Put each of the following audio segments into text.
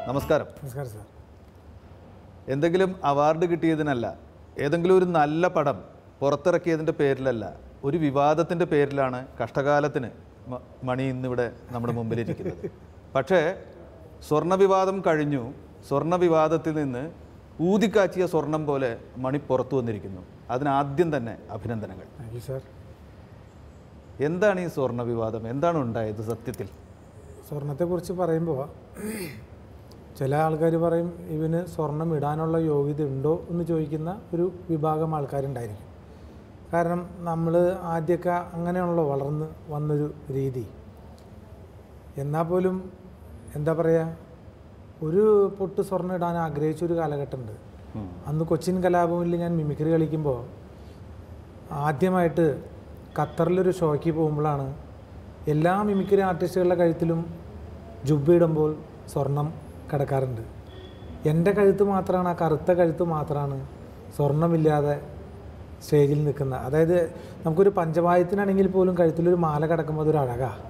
നമസ്കാരം. നമസ്കാരം സാർ. എന്തെങ്കിലും അവാർഡ് കിട്ടിയതിനല്ല, ഏതെങ്കിലും ഒരു നല്ല പടം പുറത്തിറക്കിയതിൻ്റെ പേരിലല്ല, ഒരു വിവാദത്തിൻ്റെ പേരിലാണ് കഷ്ടകാലത്തിന് മണി ഇന്നിവിടെ നമ്മുടെ മുമ്പിലിരിക്കുന്നത്. പക്ഷേ സ്വർണ്ണ വിവാദം കഴിഞ്ഞു. സ്വർണ്ണ വിവാദത്തിൽ നിന്ന് ഊതിക്കാച്ചിയ സ്വർണം പോലെ മണി പുറത്തു വന്നിരിക്കുന്നു. അതിനാദ്യം തന്നെ അഭിനന്ദനങ്ങൾ. സാർ, എന്താണ് ഈ സ്വർണ്ണ വിവാദം? എന്താണ് ഉണ്ടായത് സത്യത്തിൽ? സ്വർണത്തെക്കുറിച്ച് പറയുമ്പോൾ ചില ആൾക്കാർ പറയും ഇവന് സ്വർണം ഇടാനുള്ള യോഗ്യത ഉണ്ടോ എന്ന് ചോദിക്കുന്ന ഒരു വിഭാഗം ആൾക്കാരുണ്ടായിരിക്കും. കാരണം നമ്മൾ ആദ്യമൊക്കെ അങ്ങനെയാണല്ലോ വളർന്ന് വന്നൊരു രീതി. എന്നാൽ പോലും എന്താ പറയുക, ഒരു പൊട്ട് സ്വർണ്ണം ഇടാൻ ആഗ്രഹിച്ചൊരു കാലഘട്ടമുണ്ട്. അന്ന് കൊച്ചിൻ കലാഭവനിൽ ഞാൻ മിമിക്രി കളിക്കുമ്പോൾ ആദ്യമായിട്ട് ഖത്തറിലൊരു ഷോയ്ക്ക് പോകുമ്പോഴാണ് എല്ലാ മിമിക്രി ആർട്ടിസ്റ്റുകളുടെ കഴുത്തിലും ജുബ്ബ ഇടുമ്പോൾ സ്വർണം കിടക്കാറുണ്ട്. എൻ്റെ കഴുത്ത് മാത്രമാണ്, ആ കറുത്ത കഴുത്ത് മാത്രമാണ് സ്വർണ്ണമില്ലാതെ സ്റ്റേജിൽ നിൽക്കുന്നത്. അതായത് നമുക്കൊരു പഞ്ചവായത്തിനാണെങ്കിൽ പോലും കഴുത്തിലൊരു മാല കിടക്കുമ്പോൾ അതൊരു അഴകാണ്.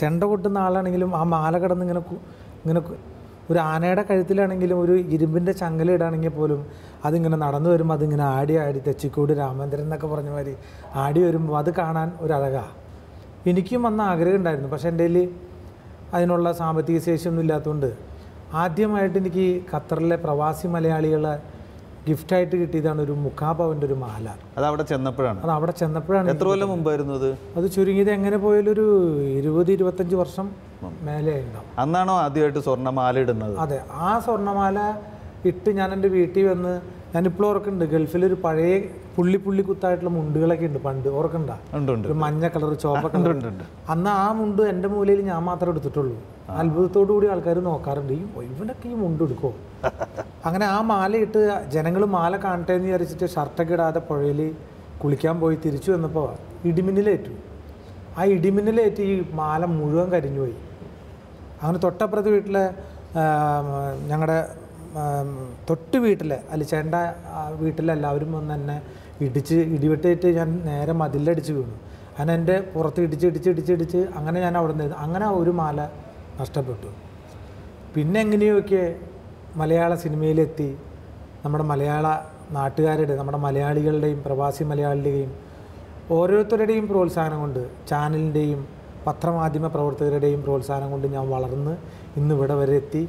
ചെണ്ട കൊട്ടുന്ന ആളാണെങ്കിലും ആ മാല കിടന്ന് ഇങ്ങനെ ഒരു ആനയുടെ കഴുത്തിലാണെങ്കിലും ഒരു ഇരുമ്പിൻ്റെ ചങ്ങല ഇടാണെങ്കിൽ പോലും അതിങ്ങനെ നടന്നു വരുമ്പോൾ അതിങ്ങനെ ആടി ആടി തെച്ചിക്കോട് രാമേന്ദ്രൻ എന്നൊക്കെ പറഞ്ഞ മാതിരി ആടി വരുമ്പോൾ അത് കാണാൻ ഒരു അഴകാണ്. എനിക്കും അന്ന് ആഗ്രഹം ഉണ്ടായിരുന്നു. പക്ഷേ എൻ്റെ കയ്യിൽ അതിനുള്ള സാമ്പത്തിക ശേഷിയൊന്നും ഇല്ലാത്തതുകൊണ്ട് ആദ്യമായിട്ട് എനിക്ക് ഖത്തറിലെ പ്രവാസി മലയാളികളെ ഗിഫ്റ്റായിട്ട് കിട്ടിയതാണ് ഒരു മുക്കാപവൻ്റെ ഒരു മാല. അത് അവിടെ ചെന്നപ്പോഴാണ്. എത്ര കൊല്ലം മുമ്പായിരുന്നു അത്? അത് ചുരുങ്ങിയത് എങ്ങനെ പോയാലും ഒരു 20-25 വർഷം മേലെ ഉണ്ടാവും. അന്നാണോ ആദ്യമായിട്ട് സ്വർണ്ണമാല ഇടുന്നത്? അതെ, ആ സ്വർണ്ണമാല ഇട്ട് ഞാൻ എൻ്റെ വീട്ടിൽ വന്ന്, ഞാനിപ്പോൾ ഓർക്കുന്നുണ്ട്, ഗൾഫിലൊരു പഴയ പുള്ളി കുത്തായിട്ടുള്ള മുണ്ടുകളൊക്കെ ഉണ്ട് പണ്ട്, ഓർക്കണ്ട? ഒരു മഞ്ഞ കളർ ചോപ്പ കളർ. അന്ന് ആ മുണ്ട് എൻ്റെ മൂലയിൽ ഞാൻ മാത്രമേ എടുത്തിട്ടുള്ളൂ. അത്ഭുതത്തോടു കൂടി ആൾക്കാർ നോക്കാറുണ്ട്, ഇവനൊക്കെ ഈ മുണ്ട് എടുക്കുമോ? അങ്ങനെ ആ മാല ഇട്ട് ജനങ്ങൾ മാല കാണട്ടെ എന്ന് വിചാരിച്ചിട്ട് ഷർട്ടൊക്കെ ഇടാതെ പുഴയിൽ കുളിക്കാൻ പോയി തിരിച്ചു വന്നപ്പോൾ ഇടിമിന്നലേറ്റു. ആ ഇടിമിന്നലേറ്റ് ഈ മാല മുഴുവൻ കരിഞ്ഞുപോയി. അങ്ങനെ തൊട്ടപ്പുറത്ത് വീട്ടിലെ ഞങ്ങളുടെ തൊട്ട് വീട്ടിലെ ചേണ്ട വീട്ടിലെല്ലാവരും വന്ന് എന്നെ ഇടിവെട്ടേറ്റ് ഞാൻ നേരെ മതിലടിച്ച് വീണു. അങ്ങനെ എൻ്റെ പുറത്ത് ഇടിച്ച് അങ്ങനെ ഞാൻ അവിടെ നിന്ന് അങ്ങനെ ഒരു മാല നഷ്ടപ്പെട്ടു. പിന്നെ എങ്ങനെയൊക്കെ മലയാള സിനിമയിലെത്തി നമ്മുടെ മലയാള നാട്ടുകാരുടെ, നമ്മുടെ മലയാളികളുടെയും പ്രവാസി മലയാളികളുടെയും ഓരോരുത്തരുടെയും പ്രോത്സാഹനം കൊണ്ട്, ചാനലിൻ്റെയും പത്രമാധ്യമ പ്രവർത്തകരുടെയും പ്രോത്സാഹനം കൊണ്ട് ഞാൻ വളർന്ന് ഇന്ന് ഇവിടെ വരെ എത്തി.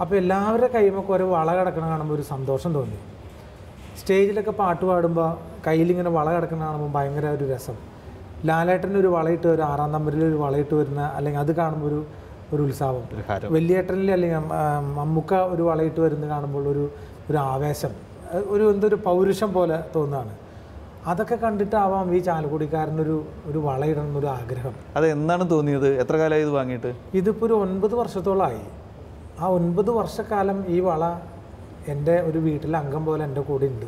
അപ്പോൾ എല്ലാവരുടെ കൈമൊക്കെ ഓരോ വള കിടക്കണ കാണുമ്പോൾ ഒരു സന്തോഷം തോന്നി. സ്റ്റേജിലൊക്കെ പാട്ട് പാടുമ്പോൾ കയ്യിലിങ്ങനെ വള കിടക്കുന്ന കാണുമ്പോൾ ഭയങ്കര ഒരു രസം. ലാലേട്ടൻ്റെ ഒരു വളയിട്ട് ഒരു 6-ാം നമ്പറിലൊരു വളയിട്ട് വരുന്ന, അല്ലെങ്കിൽ അത് കാണുമ്പോൾ ഒരു ഉത്സാഹം. വലിയേട്ടനിൽ അല്ലെങ്കിൽ മമ്മൂക്ക ഒരു വളയിട്ട് വരുന്ന കാണുമ്പോൾ ഒരു ആവേശം, എന്തൊരു പൗരുഷം പോലെ തോന്നുകയാണ്. അതൊക്കെ കണ്ടിട്ടാവാം ഈ ചാലക്കുടിക്കാരനൊരു വളയിടണമെന്നൊരു ആഗ്രഹം. അത് എന്നാണ് തോന്നിയത്? എത്ര കാലമായി ഇത് വാങ്ങിയിട്ട്? ഇതിപ്പോൾ ഒരു 9 വർഷത്തോളമായി. ആ 9 വർഷക്കാലം ഈ വള എൻ്റെ ഒരു വീട്ടിലെ അംഗം പോലെ എൻ്റെ കൂടെ ഉണ്ട്.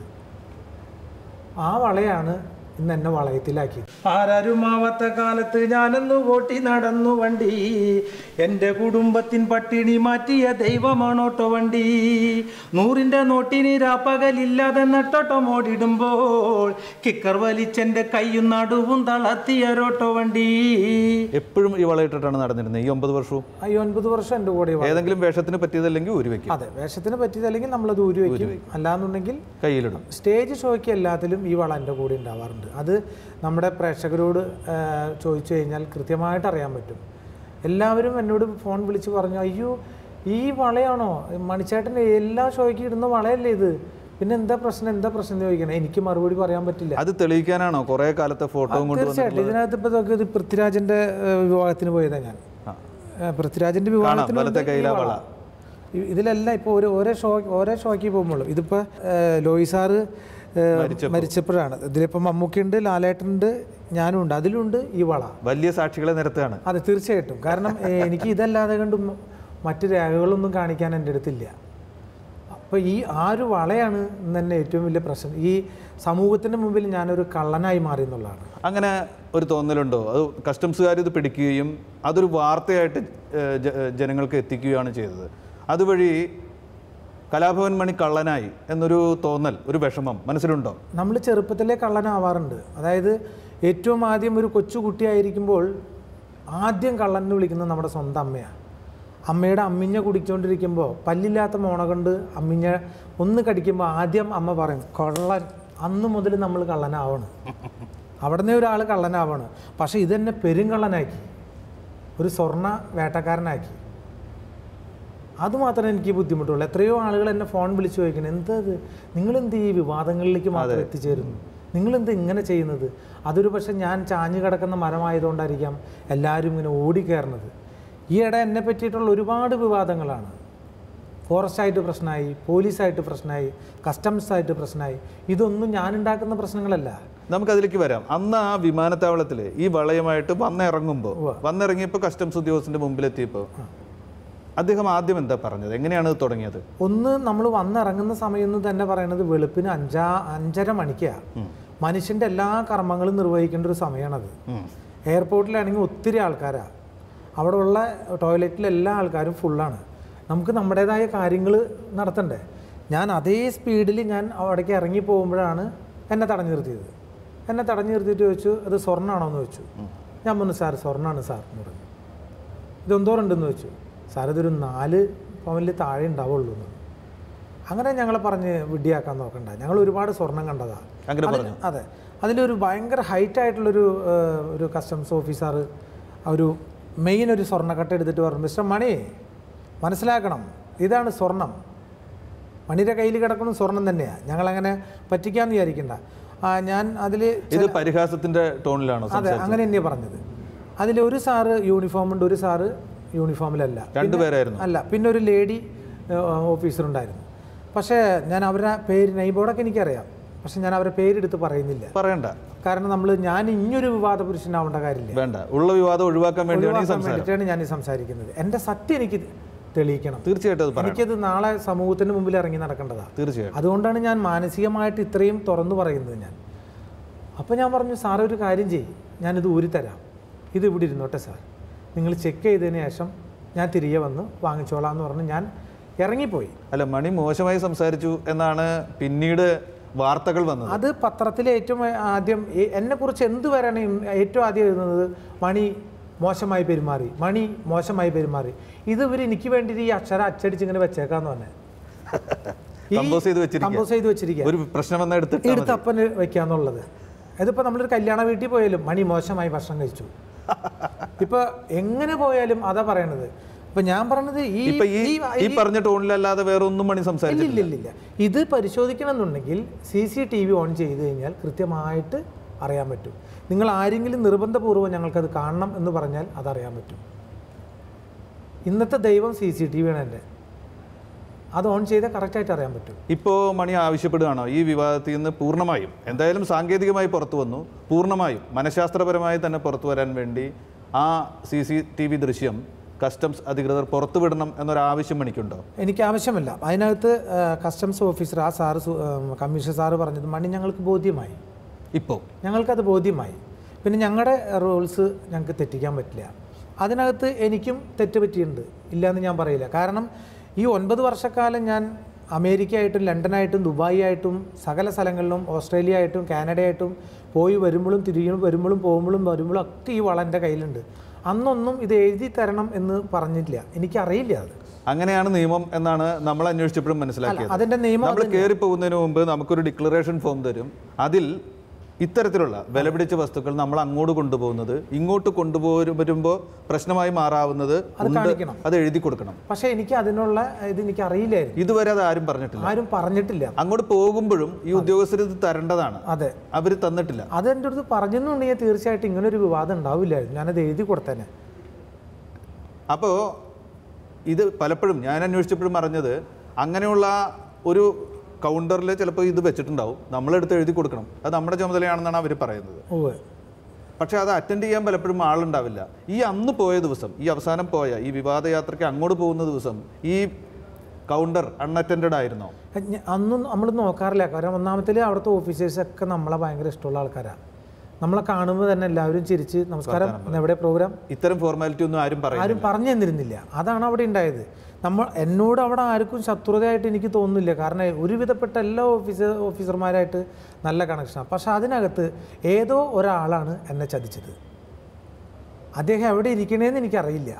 ആ വളയാണ് ഇന്ന് എന്നെ വളയത്തിലാക്കി. ആരാരുമാവാത്ത കാലത്ത് ഞാനൊന്നു ഓട്ടി നടന്നു വണ്ടി, എൻ്റെ കുടുംബത്തിൻ പട്ടിണി മാറ്റിയ ദൈവമാണോട്ടോ വണ്ടി. 100ൻ്റെ നോട്ടിന് രാപ്പകലില്ലാതെ നെട്ടോട്ടം ഓടിടുമ്പോൾ കിക്കർ വലിച്ചെൻ്റെ കയ്യും നടുവും തളർത്തിയൊരോട്ടോ വണ്ടി. എപ്പോഴും ഈ വളയിട്ടിട്ടാണ് നടന്നിരുന്നത് ഈ 9 വർഷവും? ഈ 9 വർഷം എൻ്റെ കൂടെ. ഏതെങ്കിലും വേഷത്തിന് പറ്റിയതല്ലെങ്കിൽ ഊരി വയ്ക്കും. അതെ, വേഷത്തിന് പറ്റിയതല്ലെങ്കിൽ നമ്മളത് ഊരി വയ്ക്കും, അല്ലാന്നുണ്ടെങ്കിൽ കയ്യിലിടും. സ്റ്റേജ് ഷോയ്ക്ക് എല്ലാത്തിലും ഈ വള എൻ്റെ കൂടെ ഉണ്ടാവാറുണ്ട്. അത് നമ്മുടെ പ്രേക്ഷകരോട് ചോദിച്ചു കഴിഞ്ഞാൽ കൃത്യമായിട്ട് അറിയാൻ പറ്റും. എല്ലാവരും എന്നോട് ഫോൺ വിളിച്ച് പറഞ്ഞു, അയ്യോ ഈ വളയാണോ മണിച്ചേട്ടൻ്റെ എല്ലാ ഷോയ്ക്ക് ഇടുന്ന വളയല്ലേ ഇത്, പിന്നെ എന്താ പ്രശ്നം എന്ന് ചോദിക്കണം. എനിക്ക് മറുപടി പറയാൻ പറ്റില്ല. അത് തെളിയിക്കാനാണോ കുറേ കാലത്തെ ഫോട്ടോ? തീർച്ചയായിട്ടും. ഇതിനകത്ത് ഇപ്പോൾ ഇത് പൃഥ്വിരാജിൻ്റെ വിവാഹത്തിന് പോയതാണ് ഞാൻ. പൃഥ്വിരാജിൻ്റെ വിവാഹത്തിന് ഇതിലെല്ലാം ഇപ്പോൾ ഓരോ ഷോയ്ക്ക് പോകുമ്പോൾ, ഇതിപ്പോൾ ലോയി സാറ് മരിച്ചപ്പോഴാണ്. ഇതിലിപ്പോൾ മമ്മൂക്കിയുണ്ട്, ലാലേട്ടനുണ്ട്, ഞാനും ഉണ്ട്, അതിലുണ്ട് ഈ വള. വലിയ സാക്ഷികളെ നിരത്തുകയാണ്. അതെ, തീർച്ചയായിട്ടും. കാരണം എനിക്ക് ഇതല്ലാതെ കണ്ട് മറ്റു രേഖകളൊന്നും കാണിക്കാൻ എൻ്റെ അടുത്തില്ല. അപ്പോൾ ആ ഒരു വളയാണ് ഇന്ന് തന്നെ ഏറ്റവും വലിയ പ്രശ്നം. ഈ സമൂഹത്തിൻ്റെ മുമ്പിൽ ഞാനൊരു കള്ളനായി മാറി എന്നുള്ളതാണ്. അങ്ങനെ ഒരു തോന്നലുണ്ടോ? അത് കസ്റ്റംസുകാർ ഇത് പിടിക്കുകയും അതൊരു വാർത്തയായിട്ട് ജനങ്ങൾക്ക് എത്തിക്കുകയാണ് ചെയ്തത്. അതുവഴി കലാഭവൻ മണി കള്ളനായി എന്നൊരു തോന്നൽ, ഒരു വിഷമം മനസ്സിലുണ്ടോ? നമ്മൾ ചെറുപ്പത്തിലേ കള്ളനാവാറുണ്ട്. അതായത് ഏറ്റവും ആദ്യം ഒരു കൊച്ചുകുട്ടിയായിരിക്കുമ്പോൾ ആദ്യം കള്ളനെ വിളിക്കുന്നത് നമ്മുടെ സ്വന്തം അമ്മയാണ്. അമ്മയുടെ അമ്മിഞ്ഞ കുടിച്ചുകൊണ്ടിരിക്കുമ്പോൾ പല്ലില്ലാത്ത മോണ കൊണ്ട് അമ്മിഞ്ഞ ഒന്ന് കടിക്കുമ്പോൾ ആദ്യം അമ്മ പറയും കള്ളൻ. അന്ന് മുതൽ നമ്മൾ കള്ളനാവണം. അവിടെ നിന്ന് ഒരാൾ കള്ളനാവണം. പക്ഷേ ഇതെന്നെ പെരുങ്കള്ളനാക്കി, ഒരു സ്വർണ്ണ വേട്ടക്കാരനാക്കി. അതുമാത്രമേ എനിക്ക് ബുദ്ധിമുട്ടുള്ളൂ. എത്രയോ ആളുകൾ എന്നെ ഫോൺ വിളിച്ച് ചോദിക്കണം, എന്തത് നിങ്ങളെന്ത് ഈ വിവാദങ്ങളിലേക്ക് മാത്രം എത്തിച്ചേരുന്നു, നിങ്ങളെന്ത് ഇങ്ങനെ ചെയ്യുന്നത്? അതൊരു പക്ഷേ ഞാൻ ചാഞ്ഞു കിടക്കുന്ന മരമായതുകൊണ്ടായിരിക്കാം എല്ലാവരും ഇങ്ങനെ ഓടിക്കയറുന്നത്. ഈയിടെ എന്നെ പറ്റിയിട്ടുള്ള ഒരുപാട് വിവാദങ്ങളാണ്. ഫോറസ്റ്റായിട്ട് പ്രശ്നമായി, പോലീസായിട്ട് പ്രശ്നമായി, കസ്റ്റംസായിട്ട് പ്രശ്നമായി. ഇതൊന്നും ഞാനുണ്ടാക്കുന്ന പ്രശ്നങ്ങളല്ല. നമുക്കതിലേക്ക് വരാം. അന്ന് ആ വിമാനത്താവളത്തിൽ ഈ വളയമായിട്ട് വന്നിറങ്ങിയപ്പോൾ കസ്റ്റംസ് ഉദ്യോഗസ്ഥൻ്റെ മുമ്പിലെത്തിയപ്പോൾ അദ്ദേഹം ആദ്യം എന്താ പറഞ്ഞത്? എങ്ങനെയാണ് ഇത് തുടങ്ങിയത്? ഒന്ന്, നമ്മൾ വന്നിറങ്ങുന്ന സമയം എന്ന് തന്നെ പറയുന്നത് വെളുപ്പിന് 5:30 മണിക്കാണ്. മനുഷ്യൻ്റെ എല്ലാ കർമ്മങ്ങളും നിർവഹിക്കേണ്ട ഒരു സമയമാണത്. എയർപോർട്ടിലാണെങ്കിൽ ഒത്തിരി ആൾക്കാരാണ്. അവിടെ ഉള്ള ടോയ്ലറ്റിൽ എല്ലാ ആൾക്കാരും ഫുള്ളാണ്. നമുക്ക് നമ്മുടേതായ കാര്യങ്ങൾ നടത്തണ്ടേ? ഞാൻ അതേ സ്പീഡിൽ ഞാൻ അവിടേക്ക് ഇറങ്ങി പോകുമ്പോഴാണ് എന്നെ തടഞ്ഞു നിർത്തിയത്. എന്നെ തടഞ്ഞു നിർത്തിയിട്ട് ചോദിച്ചു, അത് സ്വർണ്ണമാണോ എന്ന് ചോദിച്ചു. ഞാൻ പറഞ്ഞു, സാർ സ്വർണ്ണമാണ് സാർ എന്ന് പറഞ്ഞു. ഇതെന്തോറുണ്ടെന്ന് ചോദിച്ചു. സാർ ഇതൊരു 4 പവനിൽ താഴെ ഉണ്ടാവുള്ളൂ എന്ന്. അങ്ങനെ ഞങ്ങളെ പറഞ്ഞ് വിഡ്ഢിയാക്കാൻ നോക്കണ്ട, ഞങ്ങൾ ഒരുപാട് സ്വർണം കണ്ടതാണ്. അതെ, അതിലൊരു ഭയങ്കര ഹൈറ്റായിട്ടുള്ളൊരു കസ്റ്റംസ് ഓഫീസർ ഒരു മെയിൻ ഒരു സ്വർണ്ണക്കട്ട എടുത്തിട്ട് പറഞ്ഞു, മിസ്റ്റർ മണി മനസ്സിലാക്കണം, ഇതാണ് സ്വർണം. മണിയുടെ കയ്യിൽ കിടക്കുന്ന സ്വർണം തന്നെയാണ്, ഞങ്ങളങ്ങനെ പറ്റിക്കാമെന്ന് വിചാരിക്കണ്ട. ഞാൻ അതിൽ ഇത് പരിഹാസത്തിൻ്റെ ടോണിലാണോ? അതെ, അങ്ങനെ തന്നെയാണ് പറഞ്ഞത്. അതിൽ ഒരു സാറ് യൂണിഫോമുണ്ട്, ഒരു സാറ് യൂണിഫോമിലല്ല, രണ്ടുപേരായിരുന്നു. അല്ല, പിന്നെ ഒരു ലേഡി ഓഫീസറുണ്ടായിരുന്നു. പക്ഷേ ഞാൻ അവരുടെ പേര് നെയ്ബോർഡൊക്കെ എനിക്കറിയാം, പക്ഷെ ഞാൻ അവരുടെ പേരെടുത്ത് പറയുന്നില്ല. പറയണ്ട, കാരണം ഞാൻ ഇനിയൊരു വിവാദ പുരുഷനാവേണ്ട കാര്യമില്ല. വേണ്ട, ഉള്ള വിവാദം ഒഴിവാക്കാൻ വേണ്ടിയിട്ടാണ് ഞാൻ സംസാരിക്കുന്നത്. എൻ്റെ സത്യം എനിക്ക് തെളിയിക്കണം. തീർച്ചയായിട്ടും എനിക്കത് നാളെ സമൂഹത്തിന് മുമ്പിൽ ഇറങ്ങി നടക്കേണ്ടതാണ്. തീർച്ചയായും. അതുകൊണ്ടാണ് ഞാൻ മാനസികമായിട്ട് ഇത്രയും തുറന്നു പറയുന്നത്. അപ്പോൾ ഞാൻ പറഞ്ഞു, സാറ് ഒരു കാര്യം ചെയ്യും, ഞാനിത് ഊരിത്തരാം, ഇത് ഇവിടെ ഇരുന്നോട്ടെ സാർ, നിങ്ങൾ ചെക്ക് ചെയ്തതിന് ശേഷം ഞാൻ തിരികെ വന്ന് വാങ്ങിച്ചോളാം എന്ന് പറഞ്ഞ് ഞാൻ ഇറങ്ങിപ്പോയി. അല്ല, മണി മോശമായി സംസാരിച്ചു എന്നാണ് പിന്നീട് വാർത്തകൾ വന്നത്. അത് പത്രത്തിൽ ഏറ്റവും ആദ്യം എന്നെക്കുറിച്ച് എന്ത് വരാനും ഏറ്റവും ആദ്യം എഴുതുന്നത് മണി മോശമായി പെരുമാറി, മണി മോശമായി പെരുമാറി. ഇത് ഇവർ എനിക്ക് വേണ്ടി ഈ അക്ഷരം അച്ചടിച്ച് ഇങ്ങനെ വെച്ചേക്കാന്ന് പറഞ്ഞത്, കമ്പോസ് ചെയ്ത് വെച്ചിരിക്കുക, ഒരു പ്രശ്നം എടുത്ത് അപ്പന് വെക്കാന്നുള്ളത്. ഇതിപ്പോൾ നമ്മളൊരു കല്യാണ വീട്ടിൽ പോയാലും മണി മോശമായി ഭക്ഷണം കഴിച്ചു, ഇപ്പോൾ എങ്ങനെ പോയാലും അതാ പറയണത്. അപ്പം ഞാൻ പറഞ്ഞത് ഈ പറഞ്ഞ ടോണിലല്ലാതെ വേറെ ഒന്നും മണി സംസാരിച്ചില്ല. ഇത് പരിശോധിക്കണം എന്നുണ്ടെങ്കിൽ CCTV ഓൺ ചെയ്ത് കഴിഞ്ഞാൽ കൃത്യമായിട്ട് അറിയാൻ പറ്റും. നിങ്ങൾ ആരെങ്കിലും നിർബന്ധപൂർവ്വം ഞങ്ങൾക്കത് കാണണം എന്ന് പറഞ്ഞാൽ അതറിയാൻ പറ്റും. ഇന്നത്തെ ദൈവം CCTV ആണ് എൻ്റെ, അത് ഓൺ ചെയ്താൽ കറക്റ്റായിട്ട് അറിയാൻ പറ്റും. ഇപ്പോൾ മണി ആവശ്യപ്പെടുകയാണോ ഈ വിവാദത്തിൽ നിന്ന് പൂർണ്ണമായും, എന്തായാലും സാങ്കേതികമായി പുറത്തു വന്നു, പൂർണ്ണമായും മനഃശാസ്ത്രപരമായി തന്നെ പുറത്തു വരാൻ വേണ്ടി ആ CCTV ദൃശ്യം കസ്റ്റംസ് അധികൃതർ പുറത്തുവിടണം എന്നൊരാവശ്യം മണിക്കുണ്ടോ? എനിക്ക് ആവശ്യമില്ല. അതിനകത്ത് കസ്റ്റംസ് ഓഫീസർ ആ സാറ് കമ്മീഷണർ സാറ് പറഞ്ഞത് മണി ഞങ്ങൾക്ക് ബോധ്യമായി. ഇപ്പോൾ ഞങ്ങൾക്കത് ബോധ്യമായി. പിന്നെ ഞങ്ങളുടെ റൂൾസ് ഞങ്ങൾക്ക് തെറ്റിക്കാൻ പറ്റില്ല. അതിനകത്ത് എനിക്കും തെറ്റ് പറ്റിയിട്ടുണ്ട്, ഇല്ലയെന്ന് ഞാൻ പറയില്ല. കാരണം ഈ 9 വർഷക്കാലം ഞാൻ അമേരിക്കയായിട്ടും ലണ്ടനായിട്ടും ദുബായി ആയിട്ടും സകല സ്ഥലങ്ങളിലും ഓസ്ട്രേലിയ ആയിട്ടും കാനഡയായിട്ടും പോയി വരുമ്പോഴും പോകുമ്പോഴും ഒക്കെ ഈ വള എൻ്റെ കയ്യിലുണ്ട്. അന്നൊന്നും ഇത് എഴുതി തരണം എന്ന് പറഞ്ഞില്ല, എനിക്കറിയില്ല. അത് അങ്ങനെയാണ് നിയമം എന്നാണ് നമ്മൾ അന്വേഷിച്ചപ്പോഴും മനസ്സിലാക്കിയത്. അതിൻ്റെ നിയമം നമ്മൾ കയറി പോകുന്നതിന് മുമ്പ് നമുക്കൊരു ഡിക്ലറേഷൻ ഫോം തരും. അതിൽ ഇത്തരത്തിലുള്ള വിലപിടിച്ച വസ്തുക്കൾ നമ്മൾ അങ്ങോട്ട് കൊണ്ടുപോകുന്നത് ഇങ്ങോട്ട് കൊണ്ടുപോരുമ്പോൾ പ്രശ്നമായി മാറാവുന്നത് അത് എഴുതി കൊടുക്കണം. പക്ഷേ എനിക്ക് അതിനുള്ള ഇത് എനിക്ക് അറിയില്ലായിരുന്നു. ഇതുവരെ അത് ആരും പറഞ്ഞിട്ടില്ല. അങ്ങോട്ട് പോകുമ്പോഴും ഈ ഉദ്യോഗസ്ഥർ ഇത് തരേണ്ടതാണ്. അതെ, അവർ തന്നിട്ടില്ല. അത് എൻ്റെ അടുത്ത് പറഞ്ഞെന്നുണ്ടെങ്കിൽ തീർച്ചയായിട്ടും ഇങ്ങനൊരു വിവാദം ഉണ്ടാവില്ലായിരുന്നു, ഞാനത് എഴുതി കൊടുത്തേനെ. അപ്പോൾ ഇത് പലപ്പോഴും ഞാൻ അന്വേഷിച്ചപ്പോഴും അറിഞ്ഞത് അങ്ങനെയുള്ള ഒരു കൗണ്ടറിൽ ചിലപ്പോൾ ഇത് വെച്ചിട്ടുണ്ടാവും, നമ്മളെടുത്ത് എഴുതി കൊടുക്കണം, അത് നമ്മുടെ ചുമതലയാണെന്നാണ് അവർ പറയുന്നത്. പക്ഷെ അത് അറ്റൻഡ് ചെയ്യാൻ പലപ്പോഴും ആളുണ്ടാവില്ല. ഈ അന്ന് പോയ ദിവസം, ഈ അവസാനം പോയ ഈ വിവാദയാത്രയ്ക്ക് അങ്ങോട്ട് പോകുന്ന ദിവസം ഈ കൗണ്ടർ അൺഅറ്റൻഡഡ് ആയിരുന്നോ? അന്നും നമ്മൾ നോക്കാറില്ല. കാരണം ഒന്നാമത്തിൽ അവിടുത്തെ ഓഫീസേഴ്സൊക്കെ നമ്മളെ ഭയങ്കര ഇഷ്ടമുള്ള ആൾക്കാരാണ്. നമ്മളെ കാണുമ്പോൾ തന്നെ എല്ലാവരും ചിരിച്ച് നമസ്കാരം, എവിടെ പ്രോഗ്രാം, ഇത്തരം ഫോർമാലിറ്റി ഒന്നും ആരും പറഞ്ഞു തന്നിരുന്നില്ല. അതാണ് അവിടെ ഉണ്ടായത്. എന്നോട് അവിടെ ആർക്കും ശത്രുതയായിട്ട് എനിക്ക് തോന്നുന്നില്ല. കാരണം ഒരുവിധപ്പെട്ട എല്ലാ ഓഫീസർമാരായിട്ട് നല്ല കണക്ഷനാണ്. പക്ഷെ അതിനകത്ത് ഏതോ ഒരാളാണ് എന്നെ ചതിച്ചത്. അദ്ദേഹം എവിടെ ഇരിക്കണേന്ന് എനിക്കറിയില്ല.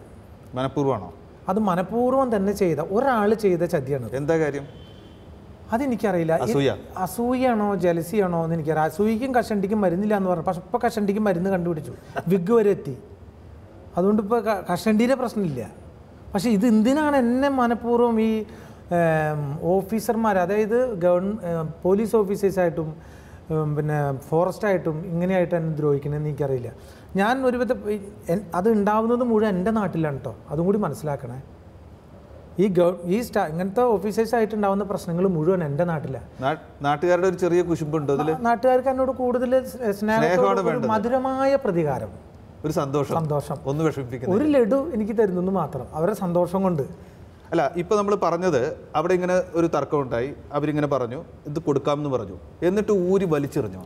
മനഃപൂർവ്വമാണോ? അത് മനഃപൂർവ്വം തന്നെ ചെയ്ത ഒരാൾ ചെയ്ത ചതിയാണ്. എന്താ കാര്യം? അതെനിക്കറിയില്ല. അസൂയാണോ ജലസിയാണോ എന്ന് എനിക്കറിയാം. അസൂയക്കും കഷണ്ടിക്കും മരുന്നില്ല എന്ന് പറഞ്ഞു. പക്ഷെ ഇപ്പോൾ കഷണ്ടിക്കും മരുന്ന് കണ്ടുപിടിച്ചു, വിഗ് വരെ എത്തി. അതുകൊണ്ട് ഇപ്പോൾ കഷണ്ടിയുടെ പ്രശ്നമില്ല. പക്ഷേ ഇത് എന്തിനാണ് എന്നെ മനഃപൂർവ്വം ഈ ഓഫീസർമാർ, അതായത് പോലീസ് ഓഫീസേഴ്സായിട്ടും പിന്നെ ഫോറസ്റ്റായിട്ടും ഇങ്ങനെയായിട്ട് എന്നെ ദ്രോഹിക്കണമെന്ന് എനിക്കറിയില്ല. ഞാൻ ഒരുവിധം അത് ഉണ്ടാവുന്നത് മുഴുവൻ എൻ്റെ നാട്ടിലാണ് കേട്ടോ, അതും കൂടി മനസ്സിലാക്കണേ. ഈ ഇങ്ങനത്തെ ഓഫീസേഴ്സായിട്ട് ഉണ്ടാകുന്ന പ്രശ്നങ്ങൾ മുഴുവൻ എൻ്റെ നാട്ടിലാണ്. നാട്ടുകാരുടെ ഒരു ചെറിയ കുശുമ്പുണ്ട് അതിൽ. നാട്ടുകാർക്ക് എന്നോട് കൂടുതൽ സ്നേഹത്തോടെ മധുരമായ പ്രതികാരം, ഒരു സന്തോഷം, ഒന്ന് വിഷമിപ്പിക്കുന്നു, ഒരു ലഡു എനിക്ക് തരുന്നെന്ന് മാത്രം, അവരുടെ സന്തോഷം കൊണ്ട്. അല്ല, ഇപ്പോൾ നമ്മൾ പറഞ്ഞത് അവിടെ ഇങ്ങനെ ഒരു തർക്കമുണ്ടായി, അവരിങ്ങനെ പറഞ്ഞു ഇത് കൊടുക്കാമെന്ന് പറഞ്ഞു, എന്നിട്ട് ഊരി വലിച്ചെറിഞ്ഞു.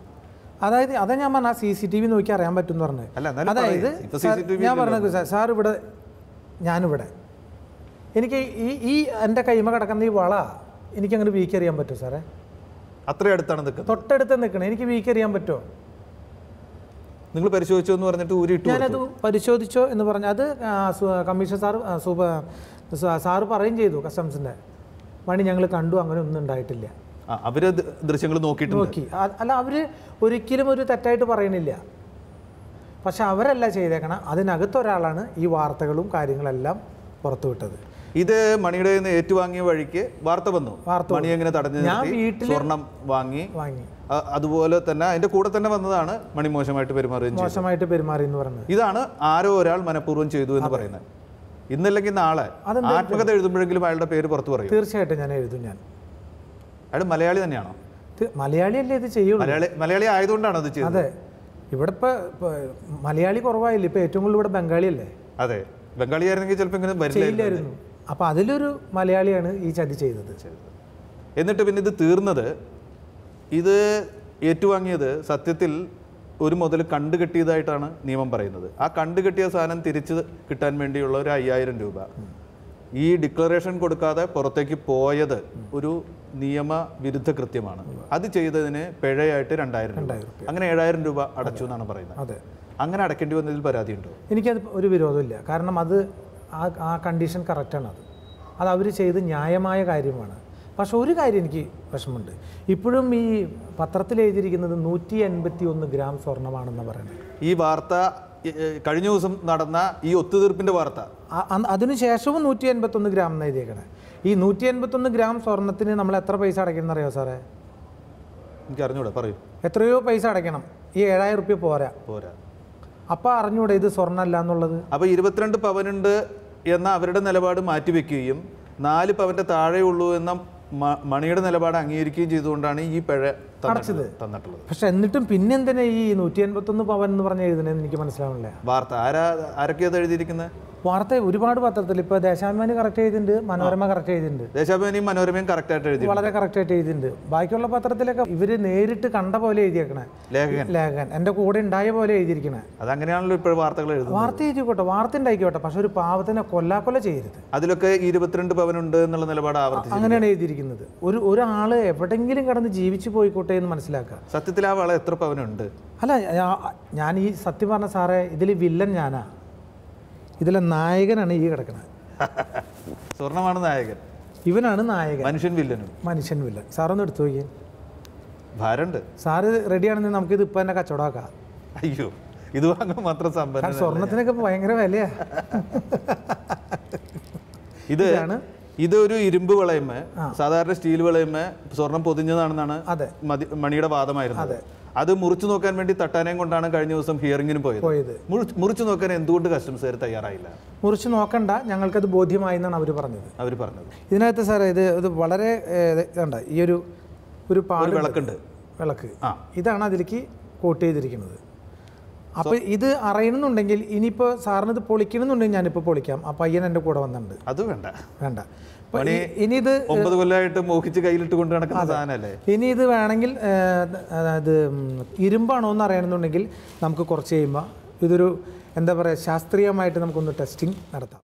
അതായത് അതാ ഞാൻ പറഞ്ഞ CCTV നോക്കി അറിയാൻ പറ്റും എന്ന് പറഞ്ഞത്. അതായത് ഞാൻ പറഞ്ഞത് സാർ ഇവിടെ, ഞാനിവിടെ, എനിക്ക് ഈ എൻ്റെ കൈമ കിടക്കുന്ന ഈ വള എനിക്കങ്ങനെ വീക്കറിയാൻ പറ്റുമോ സാറേ? അത്രയും അടുത്താണ് നിൽക്കുന്നത്, തൊട്ടടുത്ത് നിൽക്കണേ, എനിക്ക് വീക്കറിയാൻ പറ്റുമോ? നിങ്ങൾ പരിശോധിച്ചോ എന്ന് പറഞ്ഞിട്ട് ഊരി ഇട്ടു. ഞാനത് പരിശോധിച്ചോ എന്ന് പറഞ്ഞാൽ അത് കമ്മീഷണർ സാറ് പറയുകയും ചെയ്തു, കസ്റ്റംസിൻ്റെ മണി ഞങ്ങൾ കണ്ടു, അങ്ങനെ ഒന്നും ഉണ്ടായിട്ടില്ല. അവര് ദൃശ്യങ്ങൾ നോക്കി. അല്ല, അവർ ഒരിക്കലും ഒരു തെറ്റായിട്ട് പറയണില്ല. പക്ഷെ അവരല്ല ചെയ്തേക്കണം, അതിനകത്തൊരാളാണ് ഈ വാർത്തകളും കാര്യങ്ങളെല്ലാം പുറത്തുവിട്ടത്. ഇത് മണിയുടെ ഏറ്റുവാങ്ങിയ വഴിക്ക് വാർത്ത വന്നു, മണി എങ്ങനെ തടഞ്ഞു നിർത്തി സ്വർണം വാങ്ങി. അതുപോലെ തന്നെ അതിന്റെ കൂടെ തന്നെ വന്നതാണ് മണി മോശമായിട്ട് പെരുമാറി എന്ന് പറയുന്നത്. ഇതാണ് ആരോ ഒരാൾ മനഃപൂർവ്വം ചെയ്തു എന്ന് പറയുന്നത്. ഇന്നല്ലെങ്കിൽ നാളെ ആത്മകഥ എഴുതുമ്പോഴെങ്കിലും അയാളുടെ പേര് പുറത്തു പറയും. തീർച്ചയായിട്ടും ഞാൻ എഴുതും. അയാൾ മലയാളി തന്നെയാണോ? മലയാളിയല്ലേ ഇത് ചെയ്യുള്ളൂ. മലയാളി ആയതുകൊണ്ടാണ് അത് ചെയ്തത്. അതെ, ഇവിടെ ഇപ്പൊ മലയാളി കുറവായില്ല, ഇപ്പൊ ഏറ്റവും കൂടുതൽ ഇവിടെ ബംഗാളിയല്ലേ. അതെ, ബംഗാളി ആയിരുന്നെങ്കിൽ ചിലപ്പോൾ ഇങ്ങനെ വരില്ലായിരുന്നു. അപ്പൊ അതിലൊരു മലയാളിയാണ് ഈ ചതി ചെയ്തത്. എന്നിട്ട് പിന്നെ ഇത് തീർന്നത്, ഇത് ഏറ്റുവാങ്ങിയത് സത്യത്തിൽ ഒരു മുതൽ കണ്ടുകെട്ടിയതായിട്ടാണ് നിയമം പറയുന്നത്. ആ കണ്ടുകെട്ടിയ സാധനം തിരിച്ച് കിട്ടാൻ വേണ്ടിയുള്ള ഒരു 5000 രൂപ ഈ ഡിക്ലറേഷൻ കൊടുക്കാതെ പുറത്തേക്ക് പോയത് ഒരു നിയമവിരുദ്ധ കൃത്യമാണ്. അത് ചെയ്തതിന് പിഴയായിട്ട് 2000 രൂപ, അങ്ങനെ 7000 രൂപ അടച്ചു എന്നാണ് പറയുന്നത്. അതെ, അങ്ങനെ അടയ്ക്കേണ്ടി വന്നതിൽ പരാതിയുണ്ടോ? എനിക്കത് ഒരു വിരോധമില്ല. കാരണം അത് ആ കണ്ടീഷൻ കറക്റ്റാണ്. അത് അവർ ചെയ്ത് ന്യായമായ കാര്യമാണ്. പക്ഷെ ഒരു കാര്യം എനിക്ക് വിഷമമുണ്ട്, ഇപ്പോഴും ഈ പത്രത്തിൽ എഴുതിയിരിക്കുന്നത് 181 ഗ്രാം സ്വർണ്ണമാണെന്ന് പറയുന്നത്. ഈ വാർത്ത കഴിഞ്ഞ ദിവസം നടന്ന ഈ ഒത്തുതീർപ്പിന്റെ വാർത്ത, അതിനുശേഷവും 181 ഗ്രാം എന്ന് എഴുതിയേക്കണേ. ഈ 181 ഗ്രാം സ്വർണത്തിന് നമ്മൾ എത്ര പൈസ അടയ്ക്കണം എന്നറിയോ സാറേ? എനിക്ക് അറിഞ്ഞൂടെ, പറയൂ. എത്രയോ പൈസ അടയ്ക്കണം. ഈ 7000 റുപ്യ പോരാ. അപ്പം അറിഞ്ഞൂടെ ഇത് സ്വർണ്ണമല്ല എന്നുള്ളത്? അപ്പോൾ 22 പവനുണ്ട് എന്ന അവരുടെ നിലപാട് മാറ്റിവെക്കുകയും 4 പവൻ്റെ താഴെയുള്ളൂ എന്ന മണിയുടെ നിലപാട് അംഗീകരിക്കുകയും ചെയ്തുകൊണ്ടാണ് ഈ പിഴ അടച്ചത് തന്നിട്ടുള്ളത്. പക്ഷെ എന്നിട്ടും പിന്നെന്തിനാ ഈ 181 പവൻ എന്ന് പറഞ്ഞ് എഴുതണേന്ന് എനിക്ക് മനസ്സിലാവുന്നില്ല. വാർത്ത ആരൊക്കെയത് എഴുതിയിരിക്കുന്നത്? വാർത്ത ഒരുപാട് പത്രത്തിൽ ഇപ്പോൾ ദേശാഭിമാനി കറക്റ്റ് ചെയ്തിട്ടുണ്ട്, മനോരമ കറക്റ്റ് ചെയ്തിട്ടുണ്ട്. ദേശാഭിമാനിയും മനോരമയും കറക്റ്റായിട്ട് എഴുതി, വളരെ കറക്റ്റായിട്ട് എഴുതിയിട്ടുണ്ട്. ബാക്കിയുള്ള പത്രത്തിലൊക്കെ ഇവർ നേരിട്ട് കണ്ട പോലെ എഴുതിയേക്കണേ. ലേഖകൻ എൻ്റെ കൂടെ ഉണ്ടായ പോലെ എഴുതിയിരിക്കണേ. അതങ്ങനെയാണല്ലോ ഇപ്പോൾ വാർത്തകൾ എഴുതുന്നത്. വാർത്ത എഴുതിക്കോട്ടെ, വാർത്ത ഉണ്ടായിക്കോട്ടെ, പക്ഷെ ഒരു പാവത്തിനെ കൊല്ലാക്കൊല ചെയ്യരുത്. അതിലൊക്കെ 22 പവനുണ്ട് എന്നുള്ള നിലപാട് ആവർത്തിച്ചു. അങ്ങനെയാണ് എഴുതിയിരിക്കുന്നത്. ഒരാൾ എവിടെങ്കിലും കിടന്ന് ജീവിച്ചു പോയിക്കോട്ടെ എന്ന് മനസ്സിലാക്കുക. സത്യത്തിൽ ആ വള എത്ര പവനുണ്ട്? അല്ല, ഞാൻ ഈ സത്യം പറഞ്ഞ സാറേ, ഇതിൽ വില്ലൻ ഞാനാ, ഇതിലെ നായകനാണ് ഈ കിടക്കുന്നത്. സ്വർണ്ണമാണ് നായകൻ, ഇവനാണ് നായകൻ, മനുഷ്യൻ വില്ലൻ. സാറൊന്ന് എടുത്തു നോക്കിയേ. ഭാരമുണ്ട്. സാറ് റെഡിയാണെങ്കിൽ നമുക്കിത് ഇപ്പം തന്നെ കച്ചവടമാക്കാം. അയ്യോ, ഇത് വാങ്ങാൻ മാത്രം സമ്പന്ന. സ്വർണത്തിനൊക്കെ ഭയങ്കര വിലയാ. ഇതൊരു ഇരുമ്പ് വളയമ്മ, സാധാരണ സ്റ്റീൽ വളയമ്മ സ്വർണം പൊതിഞ്ഞതാണെന്നാണ് മണിയുടെ വാദമായിരുന്നത്. അത് മുറിച്ചു നോക്കാൻ വേണ്ടി തട്ടാനയും കൊണ്ടാണ് കഴിഞ്ഞ ദിവസം ഹിയറിംഗിന് പോയത്. മുറിച്ചു നോക്കാൻ എന്തുകൊണ്ട് കസ്റ്റംസുകാർ തയ്യാറായില്ല? മുറിച്ചു നോക്കണ്ട, ഞങ്ങൾക്കത് ബോധ്യമായി എന്നാണ് അവർ പറഞ്ഞത്. ഇതിനകത്ത് സാറേ ഇത് വളരെ ഇതുണ്ട്, ഈ ഒരു വിളക്ക് ഇതാണ് അതിലേക്ക് കോട്ട് ചെയ്തിരിക്കുന്നത്. അപ്പോൾ ഇത് അറിയണമെന്നുണ്ടെങ്കിൽ ഇനിയിപ്പോൾ സാറിന് ഇത് പൊളിക്കണമെന്നുണ്ടെങ്കിൽ ഞാനിപ്പോൾ പൊളിക്കാം. ആ പയ്യൻ എൻ്റെ കൂടെ വന്നിട്ടുണ്ട്. അത് വേണ്ട. ഇനി ഇത് 9 കൊല്ലമായിട്ട് മോഹിച്ച് കയ്യിലിട്ട് കൊണ്ട് നടക്കുന്ന സാധനമല്ലേ. ഇനി ഇത് വേണമെങ്കിൽ അത് ഇരുമ്പാണോ എന്ന് അറിയണമെന്നുണ്ടെങ്കിൽ നമുക്ക് കുറച്ച് കഴിയുമ്പോൾ ഇതൊരു എന്താ പറയുക, ശാസ്ത്രീയമായിട്ട് നമുക്കൊന്ന് ടെസ്റ്റിംഗ് നടത്താം.